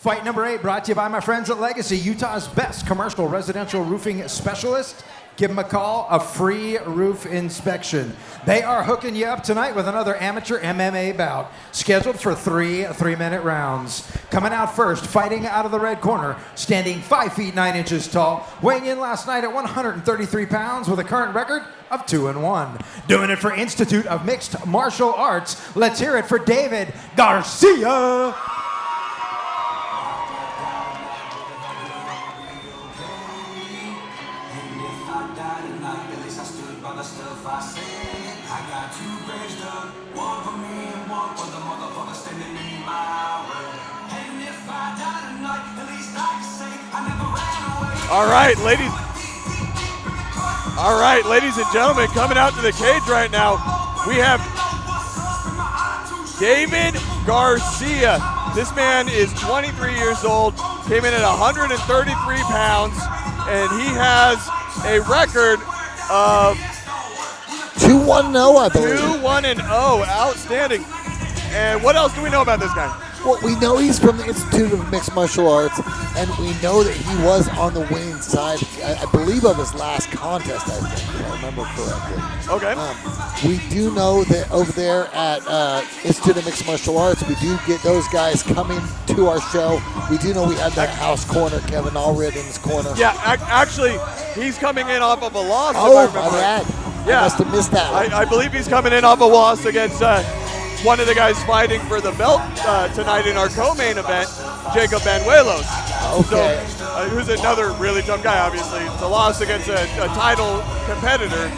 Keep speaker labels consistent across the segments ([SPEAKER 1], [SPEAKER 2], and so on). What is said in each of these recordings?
[SPEAKER 1] Fight number 8 brought to you by my friends at Legacy, Utah's best commercial residential roofing specialist. Give them a call, a free roof inspection. They are hooking you up tonight with another amateur MMA bout, scheduled for 3 3-minute rounds. Coming out first, fighting out of the red corner, standing 5 feet 9 inches tall, weighing in last night at 133 pounds with a current record of 2-1. Doing it for Institute of Mixed Martial Arts, let's hear it for David Garcia.
[SPEAKER 2] All right, ladies and gentlemen, coming out to the cage right now, we have David Garcia. This man is 23 years old, came in at 133 pounds, and he has a record of
[SPEAKER 3] 2-1-0, I believe.
[SPEAKER 2] 2-1-0, outstanding. And what else do we know about this guy?
[SPEAKER 3] Well, we know he's from the Institute of Mixed Martial Arts, and we know that he was on the winning side, I believe, of his last contest, I think, if I remember correctly.
[SPEAKER 2] Okay.
[SPEAKER 3] We do know that over there at Institute of Mixed Martial Arts, we do get those guys coming to our show. We do know we have that house corner, Kevin Allred in his corner.
[SPEAKER 2] Yeah, actually, he's coming in off of a loss.
[SPEAKER 3] Oh, my bad.
[SPEAKER 2] Yeah.
[SPEAKER 3] I must have missed that one.
[SPEAKER 2] I believe he's coming in off a loss against one of the guys fighting for the belt tonight in our co-main event, Jacob Banuelos.
[SPEAKER 3] Okay.
[SPEAKER 2] So, who's another really tough guy, obviously. It's a loss against a title competitor.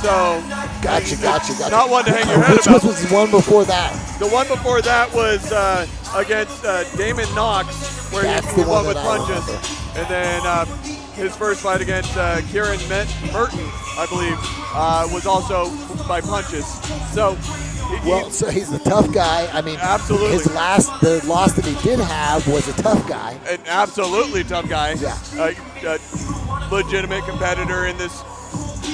[SPEAKER 2] So,
[SPEAKER 3] Gotcha.
[SPEAKER 2] Not one to hang your head
[SPEAKER 3] Which
[SPEAKER 2] about.
[SPEAKER 3] was the one before that?
[SPEAKER 2] The one before that was against Damon Knox, where he won with punches. And then his first fight against Kieran Merton, I believe, was also by punches. So,
[SPEAKER 3] so he's the tough guy. I mean,
[SPEAKER 2] absolutely.
[SPEAKER 3] The loss that he did have was a tough guy.
[SPEAKER 2] An absolutely tough guy.
[SPEAKER 3] Yeah.
[SPEAKER 2] Legitimate competitor in this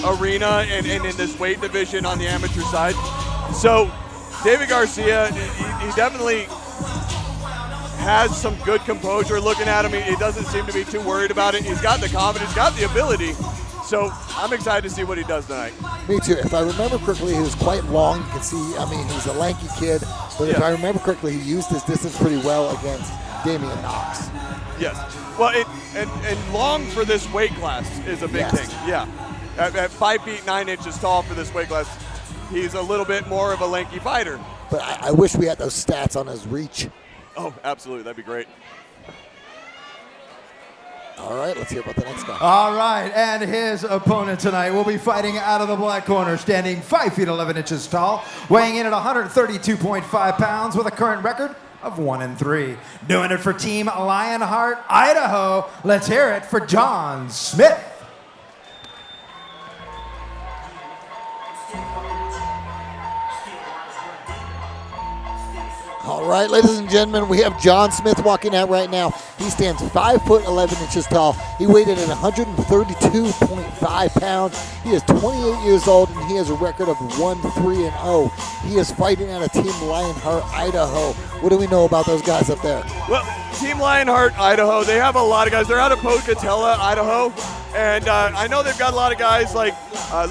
[SPEAKER 2] arena and in this weight division on the amateur side. So, David Garcia, he definitely has some good composure looking at him. He doesn't seem to be too worried about it. He's got the confidence, got the ability. So I'm excited to see what he does tonight.
[SPEAKER 3] Me too. If I remember correctly, he was quite long. You can see, I mean, he's a lanky kid. But if I remember correctly, he used his distance pretty well against Damian Knox.
[SPEAKER 2] Yes. Well, and long for this weight class is a big thing. Yeah. At 5 feet 9 inches tall for this weight class, he's a little bit more of a lanky fighter.
[SPEAKER 3] But I wish we had those stats on his reach.
[SPEAKER 2] Oh, absolutely. That'd be great.
[SPEAKER 3] All right, let's hear about the next guy.
[SPEAKER 1] All right, and his opponent tonight will be fighting out of the black corner, standing 5 feet 11 inches tall, weighing in at 132.5 pounds with a current record of 1-3. Doing it for Team Lionheart, Idaho. Let's hear it for John Smith.
[SPEAKER 3] All right, ladies and gentlemen, we have John Smith walking out right now. He stands 5 foot 11 inches tall. He weighed in at 132.5 pounds. He is 28 years old, and he has a record of 1-3-0. He is fighting out of Team Lionheart, Idaho. What do we know about those guys up there?
[SPEAKER 2] Well, Team Lionheart, Idaho, they have a lot of guys. They're out of Pocatello, Idaho. And I know they've got a lot of guys like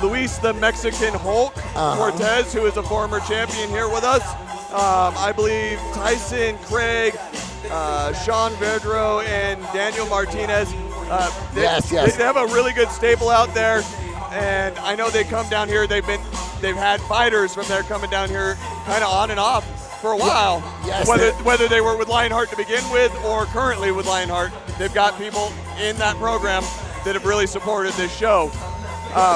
[SPEAKER 2] Luis the Mexican Hulk Cortez, who is a former champion here with us. I believe Tyson, Craig, Sean Vedro, and Daniel Martinez. They have a really good stable out there, and I know they come down here. They've had fighters from there coming down here, kind of on and off for a while.
[SPEAKER 3] Yes,
[SPEAKER 2] whether they were with Lionheart to begin with or currently with Lionheart, they've got people in that program that have really supported this show.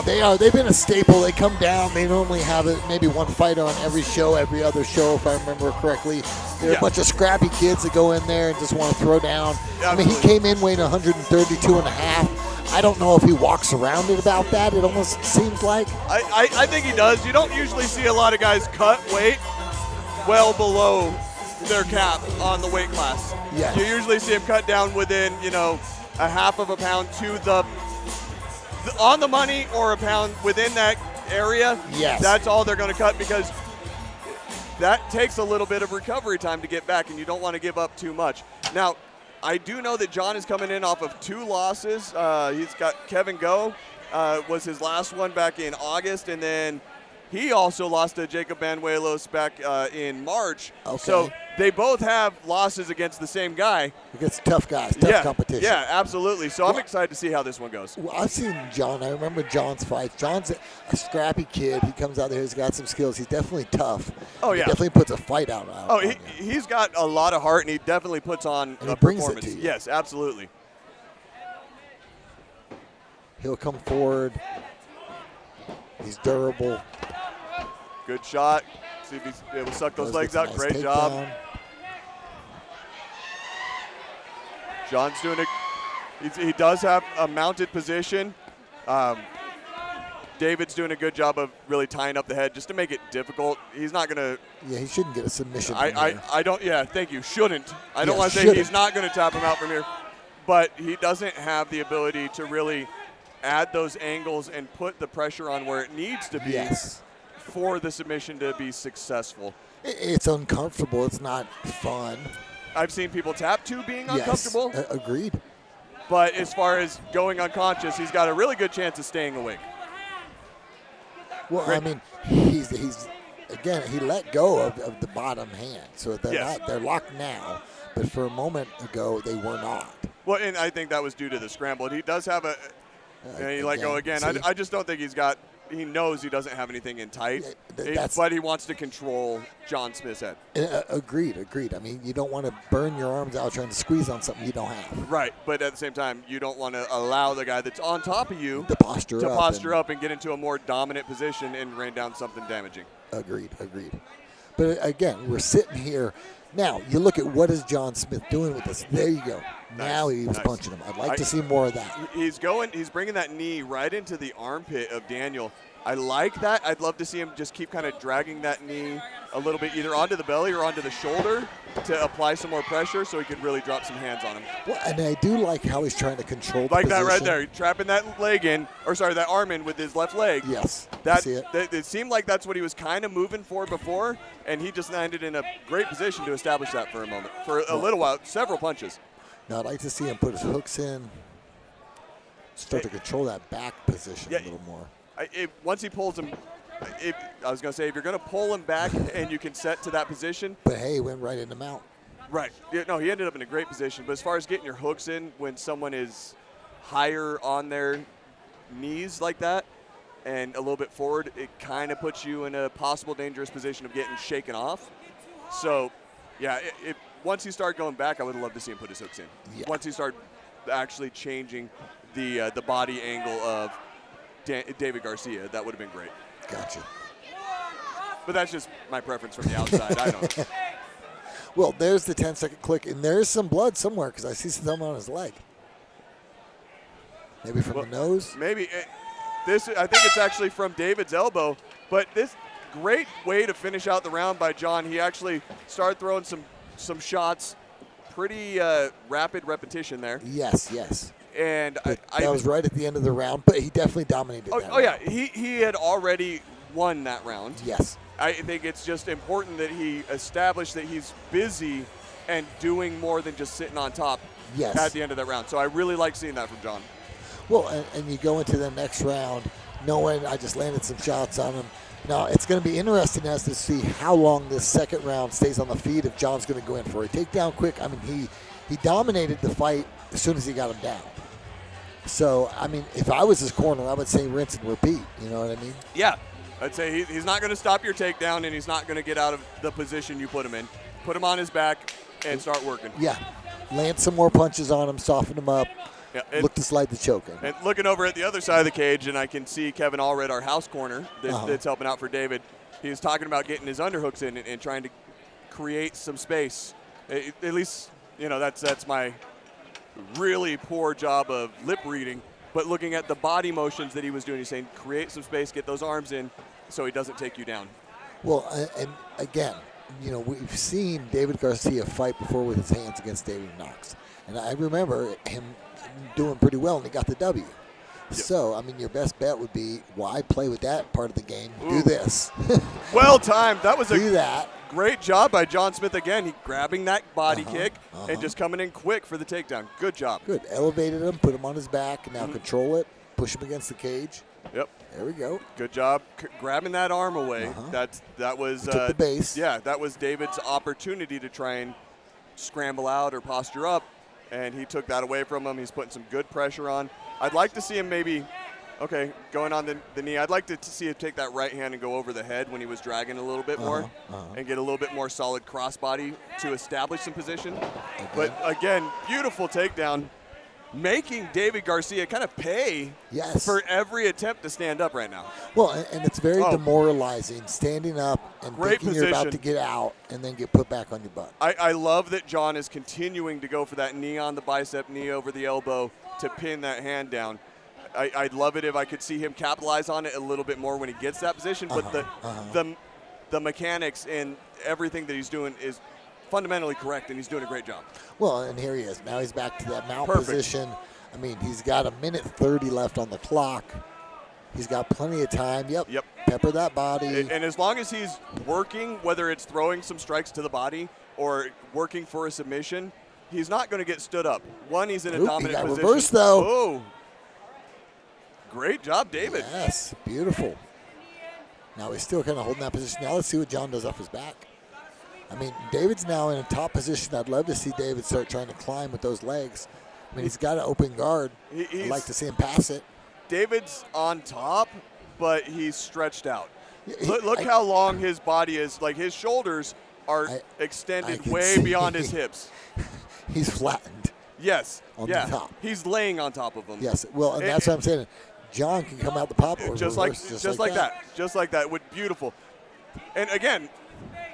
[SPEAKER 3] They've been a staple. They come down. They normally have maybe one fighter on every show, every other show, if I remember correctly. They're a bunch of scrappy kids that go in there and just want to throw down.
[SPEAKER 2] Absolutely.
[SPEAKER 3] I mean, he came in weighing 132.5. I don't know if he walks around it about that. It almost seems like.
[SPEAKER 2] I think he does. You don't usually see a lot of guys cut weight well below their cap on the weight class.
[SPEAKER 3] Yes.
[SPEAKER 2] You usually see him cut down within, a half of a pound to the on the money or a pound within that area.
[SPEAKER 3] Yes.
[SPEAKER 2] That's all they're going to cut because that takes a little bit of recovery time to get back, and you don't want to give up too much. Now, I do know that John is coming in off of 2 losses. He's got Kevin Go, was his last one back in August, and then he also lost to Jacob Banuelos back in March.
[SPEAKER 3] Okay.
[SPEAKER 2] So they both have losses against the same guy.
[SPEAKER 3] Against tough guys, tough competition.
[SPEAKER 2] Yeah, absolutely. So I'm excited to see how this one goes.
[SPEAKER 3] Well, I've seen John. I remember John's fights. John's a scrappy kid. He comes out there. He's got some skills. He's definitely tough.
[SPEAKER 2] Oh, yeah.
[SPEAKER 3] He definitely puts a fight out.
[SPEAKER 2] He's got a lot of heart, and he definitely puts on
[SPEAKER 3] And
[SPEAKER 2] a
[SPEAKER 3] he brings it
[SPEAKER 2] performance.
[SPEAKER 3] to you.
[SPEAKER 2] Yes, absolutely.
[SPEAKER 3] He'll come forward. He's durable.
[SPEAKER 2] Good shot. See if he's able to suck those
[SPEAKER 3] Does
[SPEAKER 2] legs
[SPEAKER 3] get
[SPEAKER 2] out.
[SPEAKER 3] some
[SPEAKER 2] Great
[SPEAKER 3] nice
[SPEAKER 2] job.
[SPEAKER 3] takedown.
[SPEAKER 2] John's doing he does have a mounted position. David's doing a good job of really tying up the head just to make it difficult. He's not going to.
[SPEAKER 3] Yeah, he shouldn't get a submission.
[SPEAKER 2] I don't. Yeah, thank you. Shouldn't. I don't
[SPEAKER 3] Yeah,
[SPEAKER 2] want to say
[SPEAKER 3] shouldn't.
[SPEAKER 2] he's not going to tap him out from here, but he doesn't have the ability to really add those angles and put the pressure on where it needs to be
[SPEAKER 3] Yes.
[SPEAKER 2] for the submission to be successful.
[SPEAKER 3] It's uncomfortable. It's not fun.
[SPEAKER 2] I've seen people tap to being uncomfortable,
[SPEAKER 3] Yes, agreed.
[SPEAKER 2] but as far as going unconscious, he's got a really good chance of staying awake.
[SPEAKER 3] Well,
[SPEAKER 2] Great.
[SPEAKER 3] I mean, he's again, he let go of the bottom hand, so
[SPEAKER 2] Yes.
[SPEAKER 3] they're locked now. But for a moment ago, they were not.
[SPEAKER 2] Well, and I think that was due to the scramble. He does have he let go again.
[SPEAKER 3] see?
[SPEAKER 2] I just don't think he knows he doesn't have anything in tight, but he wants to control John Smith's head.
[SPEAKER 3] Agreed. I mean, you don't want to burn your arms out trying to squeeze on something you don't have.
[SPEAKER 2] Right, but at the same time, you don't want to allow the guy that's on top of you
[SPEAKER 3] To posture
[SPEAKER 2] up and get into a more dominant position and rain down something damaging.
[SPEAKER 3] Agreed. But again, we're sitting here. Now, you look at what is John Smith doing with this. There you go. Now he was punching him. I'd like to see more of that.
[SPEAKER 2] He's bringing that knee right into the armpit of Daniel. I like that. I'd love to see him just keep kind of dragging that knee a little bit either onto the belly or onto the shoulder to apply some more pressure so he could really drop some hands on him.
[SPEAKER 3] Well, and I do like how he's trying to control the
[SPEAKER 2] Like that right
[SPEAKER 3] position.
[SPEAKER 2] there, trapping that leg in, that arm in with his left leg.
[SPEAKER 3] Yes.
[SPEAKER 2] That,
[SPEAKER 3] See it?
[SPEAKER 2] it seemed like that's what he was kind of moving for before, and he just landed in a great position to establish that for a moment, for a little while, several punches.
[SPEAKER 3] Now, I'd like to see him put his hooks in, start to control that back position a little more.
[SPEAKER 2] Once he pulls him, I was going to say, if you're going to pull him back and you can set to that position.
[SPEAKER 3] But, hey, he went right in the mount.
[SPEAKER 2] Right. Yeah, no, he ended up in a great position. But as far as getting your hooks in when someone is higher on their knees like that and a little bit forward, it kind of puts you in a possible dangerous position of getting shaken off. So, yeah, once he started going back, I would love to see him put his hooks in.
[SPEAKER 3] Yeah.
[SPEAKER 2] Once he started actually changing the body angle of David Garcia, that would have been great.
[SPEAKER 3] Gotcha.
[SPEAKER 2] But that's just my preference from the outside. I don't.
[SPEAKER 3] Well, there's the 10-second click, and there's some blood somewhere because I see some on his leg. Maybe from the nose?
[SPEAKER 2] Maybe. I think it's actually from David's elbow. But this great way to finish out the round by John. He actually started throwing some shots, pretty rapid repetition there.
[SPEAKER 3] Yes.
[SPEAKER 2] And
[SPEAKER 3] that was right at the end of the round, but he definitely dominated that round.
[SPEAKER 2] Yeah, he had already won that round.
[SPEAKER 3] Yes.
[SPEAKER 2] I think it's just important that he established that he's busy and doing more than just sitting on top at the end of that round. So I really like seeing that from John.
[SPEAKER 3] Well, and you go into the next round knowing I just landed some shots on him. Now, it's going to be interesting as to see how long this second round stays on the feet if John's going to go in for a takedown quick. I mean, he dominated the fight as soon as he got him down. So, I mean, if I was his corner, I would say rinse and repeat. You know what I mean?
[SPEAKER 2] Yeah. I'd say he's not going to stop your takedown, and he's not going to get out of the position you put him in. Put him on his back and start working.
[SPEAKER 3] Yeah. Land some more punches on him, soften him up, look to slide the choke in.
[SPEAKER 2] And looking over at the other side of the cage, and I can see Kevin Allred, our house corner, that's helping out for David. He was talking about getting his underhooks in and trying to create some space. At least, that's my really poor job of lip reading. But looking at the body motions that he was doing, he's saying, create some space, get those arms in so he doesn't take you down.
[SPEAKER 3] Well, and again, we've seen David Garcia fight before with his hands against David Knox. And I remember him doing pretty well, and he got the W. Yep. So, I mean, your best bet would be, why play with that part of the game?
[SPEAKER 2] Ooh.
[SPEAKER 3] Do this.
[SPEAKER 2] Well timed. That was
[SPEAKER 3] Do that.
[SPEAKER 2] great job by John Smith again. He grabbing that body kick and just coming in quick for the takedown. Good job.
[SPEAKER 3] Good. Elevated him, put him on his back, and now control it, push him against the cage.
[SPEAKER 2] Yep.
[SPEAKER 3] There we go.
[SPEAKER 2] Good job grabbing that arm away. That was
[SPEAKER 3] took the base.
[SPEAKER 2] Yeah, that was David's opportunity to try and scramble out or posture up, and he took that away from him. He's putting some good pressure on. I'd like to see him maybe, going on the knee. I'd like to see him take that right hand and go over the head when he was dragging a little bit more and get a little bit more solid crossbody to establish some position. But again, beautiful takedown, making David Garcia kind of pay for every attempt to stand up right now.
[SPEAKER 3] Well, and it's very demoralizing, standing up and thinking you're about to get out and then get put back on your butt.
[SPEAKER 2] I love that John is continuing to go for that knee on the bicep, knee over the elbow to pin that hand down. I'd love it if I could see him capitalize on it a little bit more when he gets that position, but the mechanics and everything that he's doing is fundamentally correct, and he's doing a great job.
[SPEAKER 3] Well, and here he is. Now he's back to that mount position. I mean, he's got 1:30 left on the clock. He's got plenty of time. Yep. Pepper that body.
[SPEAKER 2] And as long as he's working, whether it's throwing some strikes to the body or working for a submission, he's not going to get stood up. One, he's in a dominant position.
[SPEAKER 3] Reverse, though.
[SPEAKER 2] Oh. Great job, David.
[SPEAKER 3] Yes, beautiful. Now he's still kind of holding that position. Now let's see what John does off his back. I mean, David's now in a top position. I'd love to see David start trying to climb with those legs. I mean, he's got an open guard. I'd like to see him pass it.
[SPEAKER 2] David's on top, but he's stretched out. Look how long his body is. Like, his shoulders are extended way beyond his hips.
[SPEAKER 3] He's flattened.
[SPEAKER 2] Yes.
[SPEAKER 3] On the top.
[SPEAKER 2] He's laying on top of them.
[SPEAKER 3] Yes. Well, and that's what I'm saying. John can come out the pop or
[SPEAKER 2] just
[SPEAKER 3] reverse,
[SPEAKER 2] like that. Just like that. Beautiful. And again,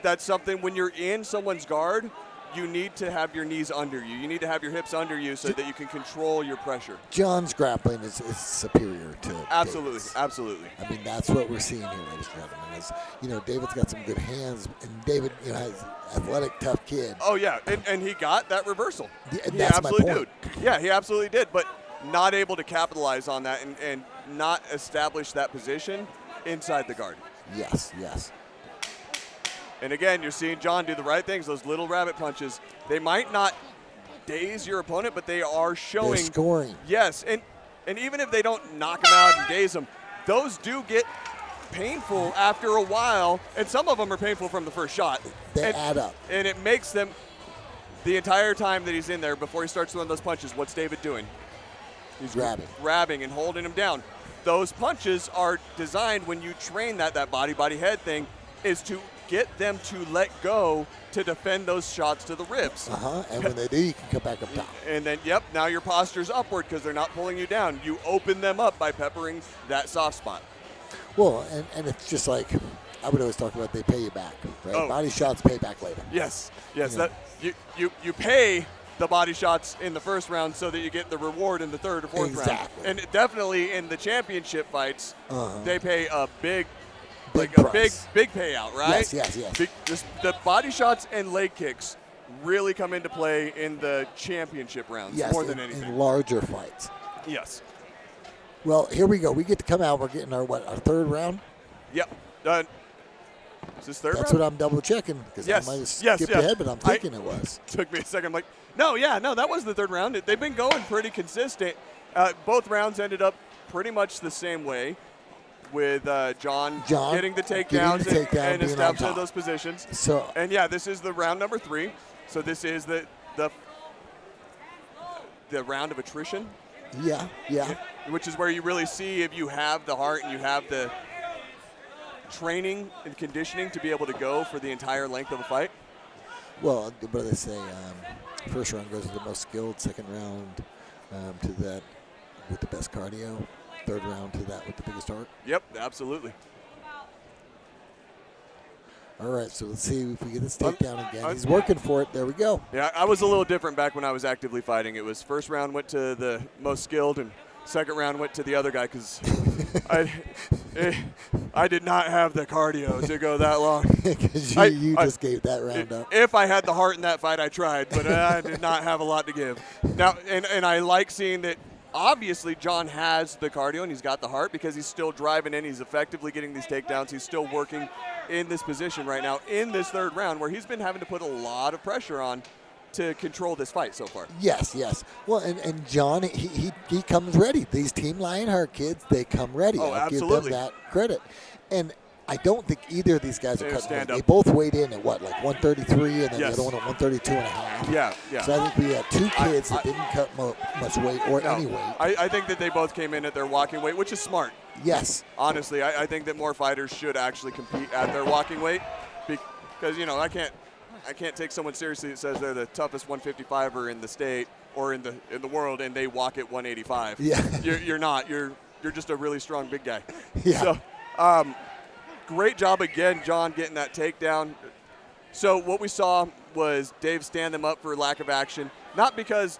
[SPEAKER 2] that's something when you're in someone's guard, you need to have your knees under you. You need to have your hips under you so that you can control your pressure.
[SPEAKER 3] John's grappling is superior to David's.
[SPEAKER 2] Absolutely.
[SPEAKER 3] I mean, that's what we're seeing here, ladies and gentlemen. Is, David's got some good hands, and David, has athletic, tough kid.
[SPEAKER 2] Oh yeah, and he got that reversal.
[SPEAKER 3] Yeah,
[SPEAKER 2] he absolutely did. Yeah, he absolutely did, but not able to capitalize on that and not establish that position inside the guard.
[SPEAKER 3] Yes.
[SPEAKER 2] And again, you're seeing John do the right things, those little rabbit punches. They might not daze your opponent, but they are showing.
[SPEAKER 3] They're scoring.
[SPEAKER 2] Yes, and even if they don't knock him out and daze him, those do get painful after a while, and some of them are painful from the first shot.
[SPEAKER 3] They add up.
[SPEAKER 2] And it makes them, the entire time that he's in there, before he starts throwing those punches, what's David doing? He's grabbing and holding him down. Those punches are designed, when you train that body head thing, is to get them to let go to defend those shots to the ribs.
[SPEAKER 3] And when they do, you can come back up top.
[SPEAKER 2] And then, now your posture's upward because they're not pulling you down. You open them up by peppering that soft spot.
[SPEAKER 3] Well, and it's just like, I would always talk about they pay you back, right? Body shots pay back later.
[SPEAKER 2] Yes. That you pay the body shots in the first round so that you get the reward in the third or fourth round. And definitely in the championship fights, they pay a big payout, right?
[SPEAKER 3] Yes.
[SPEAKER 2] The body shots and leg kicks really come into play in the championship rounds more than anything.
[SPEAKER 3] In larger fights.
[SPEAKER 2] Yes.
[SPEAKER 3] Well, here we go. We get to come out. We're getting our third round?
[SPEAKER 2] Yep. Is this third round?
[SPEAKER 3] That's what I'm double checking because I might have skipped ahead, but I'm thinking it was.
[SPEAKER 2] Took me a second. I'm like, no, that was the third round. They've been going pretty consistent. Both rounds ended up pretty much the same way, with John getting the takedowns and establishing those positions. This is the round number 3. So this is the round of attrition.
[SPEAKER 3] Yeah.
[SPEAKER 2] Which is where you really see if you have the heart and you have the training and conditioning to be able to go for the entire length of a fight.
[SPEAKER 3] Well, what do they say? First round goes to the most skilled. Second round to that with the best cardio. Third round to that with the biggest heart.
[SPEAKER 2] Yep, absolutely.
[SPEAKER 3] All right, so let's see if we get this takedown again. He's working for it. There we go.
[SPEAKER 2] Yeah, I was a little different back when I was actively fighting. It was first round went to the most skilled, and second round went to the other guy because I did not have the cardio to go that long.
[SPEAKER 3] Because you just gave that round up.
[SPEAKER 2] If I had the heart in that fight, I tried, but I did not have a lot to give. Now, and I like seeing that obviously John has the cardio and he's got the heart because he's still driving in. He's effectively getting these takedowns. He's still working in this position right now in this third round where he's been having to put a lot of pressure on to control this fight so far.
[SPEAKER 3] Yes. Well, and John, he comes ready. These Team Lionheart kids, they come ready.
[SPEAKER 2] Oh,
[SPEAKER 3] I'll
[SPEAKER 2] absolutely.
[SPEAKER 3] give them that credit. And I don't think either of these guys are cutting weight.
[SPEAKER 2] Up.
[SPEAKER 3] They both weighed in at what, like 133, and then
[SPEAKER 2] Yes.
[SPEAKER 3] the other one at 132 and a half.
[SPEAKER 2] Yeah.
[SPEAKER 3] So I think we had two kids that didn't cut much weight or any weight.
[SPEAKER 2] I think that they both came in at their walking weight, which is smart.
[SPEAKER 3] Yes.
[SPEAKER 2] Honestly, I think that more fighters should actually compete at their walking weight because, you know, I can't take someone seriously that says they're the toughest 155er in the state or in the world and they walk at 185.
[SPEAKER 3] Yeah.
[SPEAKER 2] You're not. You're just a really strong big guy.
[SPEAKER 3] Yeah.
[SPEAKER 2] So, great job again, John, getting that takedown. So what we saw was Dave stand them up for lack of action, not because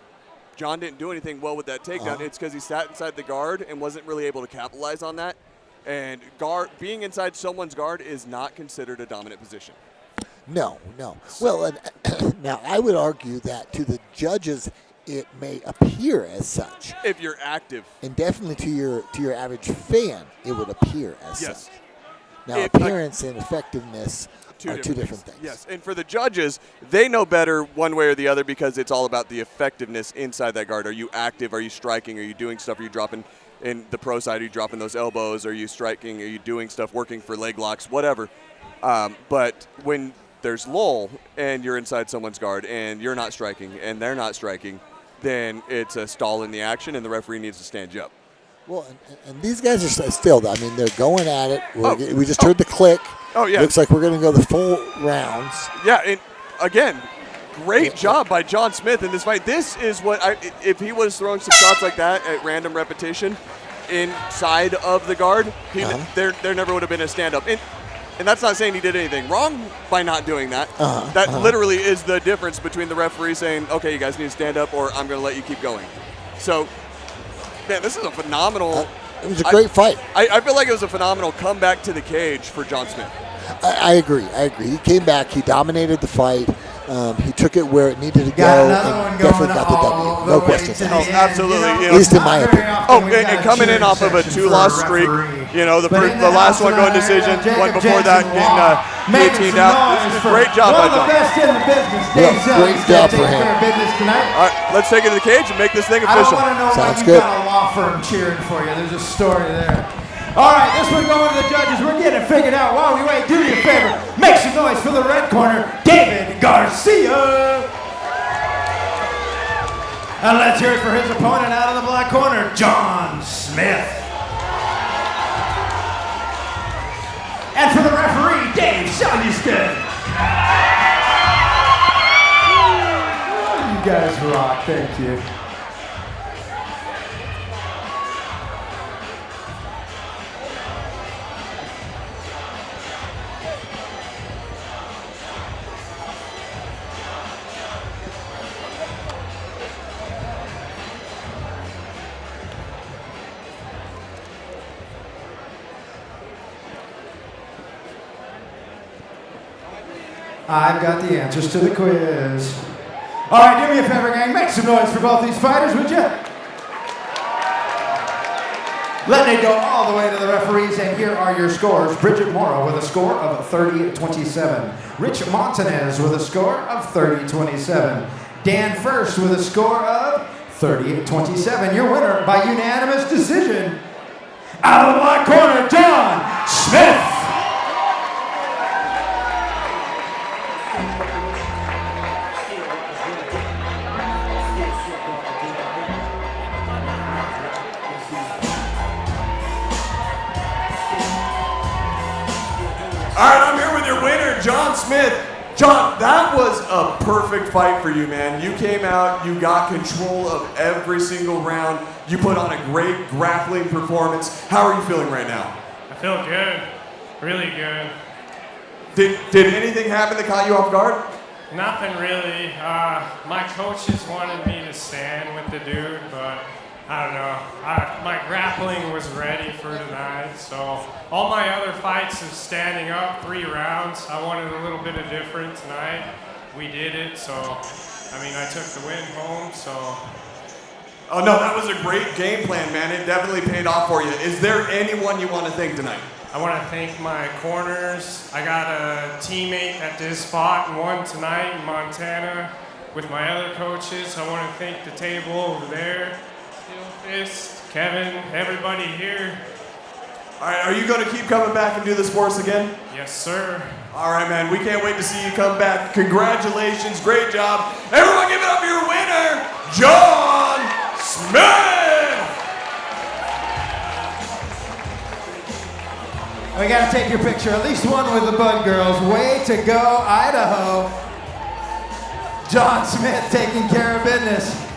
[SPEAKER 2] John didn't do anything well with that takedown. It's because he sat inside the guard and wasn't really able to capitalize on that. And being inside someone's guard is not considered a dominant position.
[SPEAKER 3] No. Well, and now I would argue that to the judges, it may appear as such.
[SPEAKER 2] If you're active.
[SPEAKER 3] And definitely to your average fan, it would appear as such. Now,
[SPEAKER 2] If
[SPEAKER 3] appearance and effectiveness are two different things.
[SPEAKER 2] Yes, and for the judges, they know better one way or the other because it's all about the effectiveness inside that guard. Are you active? Are you striking? Are you doing stuff? Are you dropping in the pro side? Are you dropping those elbows? Are you striking? Are you doing stuff, working for leg locks, whatever? But when there's lull and you're inside someone's guard and you're not striking and they're not striking, then it's a stall in the action and the referee needs to stand you up.
[SPEAKER 3] Well, and these guys are still, I mean, they're going at it. We just heard the click.
[SPEAKER 2] Oh, yeah.
[SPEAKER 3] Looks like we're going to go the full rounds.
[SPEAKER 2] Yeah, and again, great job by John Smith in this fight. This is what, if he was throwing some shots like that at random repetition inside of the guard, there never would have been a stand-up. And that's not saying he did anything wrong by not doing that. That literally is the difference between the referee saying, okay, you guys need to stand up or I'm going to let you keep going. So, man, this is a phenomenal.
[SPEAKER 3] It was a great fight.
[SPEAKER 2] I feel like it was a phenomenal comeback to the cage for John Smith.
[SPEAKER 3] I agree. He came back. He dominated the fight. He took it where it needed to go and definitely got the W. No question.
[SPEAKER 2] Oh, absolutely.
[SPEAKER 3] At least in my opinion.
[SPEAKER 2] Oh, and coming in off of a 2-loss streak, you know, the last one going decision, one before that getting guillotined out. This is a great job by John.
[SPEAKER 3] Great job for him.
[SPEAKER 2] All right, let's take it to the cage and make this thing official.
[SPEAKER 1] I don't want to know
[SPEAKER 3] Sounds
[SPEAKER 1] when
[SPEAKER 3] good.
[SPEAKER 1] you've got a law firm cheering for you. There's a story there. All right, this one going to the judges. We're getting it figured out. While we wait, do me a favor. Make some noise for the red corner, David Garcia. And let's hear it for his opponent out of the black corner, John Smith. And for the referee, Dave Seljeston. You guys rock. Thank you. I've got the answers to the quiz. All right, do me a favor, gang. Make some noise for both these fighters, would you? Letting it go all the way to the referees, and here are your scores. Bridget Morrow with a score of 30-27. Rich Montanez with a score of 30-27. Dan First with a score of 30-27. Your winner by unanimous decision. Out of the black corner, John Smith.
[SPEAKER 2] All right, I'm here with your winner, John Smith. John, that was a perfect fight for you, man. You came out, you got control of every single round. You put on a great grappling performance. How are you feeling right now?
[SPEAKER 4] I feel good, really good.
[SPEAKER 2] Did anything happen that caught you off guard?
[SPEAKER 4] Nothing really. My coaches wanted me to stand with the dude, but I don't know. My grappling was ready for tonight, so all my other fights is standing up 3 rounds. I wanted a little bit of different tonight. We did it, so I mean, I took the win home, so
[SPEAKER 2] Oh, no, that was a great game plan, man. It definitely paid off for you. Is there anyone you want to thank tonight?
[SPEAKER 4] I want to thank my corners. I got a teammate that did spot and won tonight in Montana with my other coaches. I want to thank the table over there, SteelFist, Kevin, everybody here.
[SPEAKER 2] All right, are you going to keep coming back and do this for us again?
[SPEAKER 4] Yes, sir.
[SPEAKER 2] All right, man. We can't wait to see you come back. Congratulations. Great job. Everyone give it up for your winner, John Smith.
[SPEAKER 1] We got to take your picture. At least one with the Bud Girls. Way to go, Idaho. John Smith taking care of business.